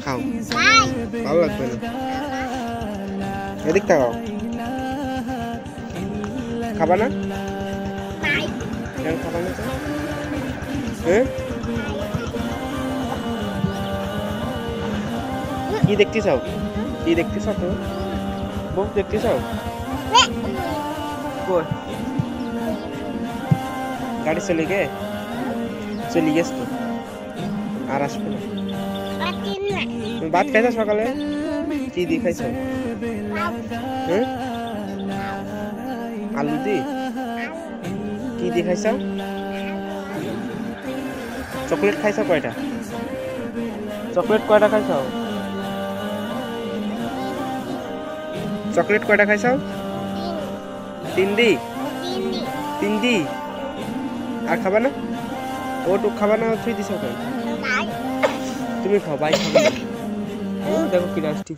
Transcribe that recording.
খাও ভালো লাগবে না এদিক তাকাও খাবা না কেন খাবা না হ্যাঁ কি দেখতে চাও কি দেখতে চাও তো বুক দেখতে চাও কই গাড়ি চলে গেছে তো আর আসবে না তুমি ভাত খাইছো সকালে কি দিয়ে খাইছো হ্যাঁ আলু দি কি দিয়ে খাইছো চকলেট খাইছো কয়টা খাইছো চকলেট কয়টা খাইছো তিন দি আর খাবা না ওটুক খাবা না থুই দিছো কই তুমি খাও বাই খাবে দেখো কি রাস্টি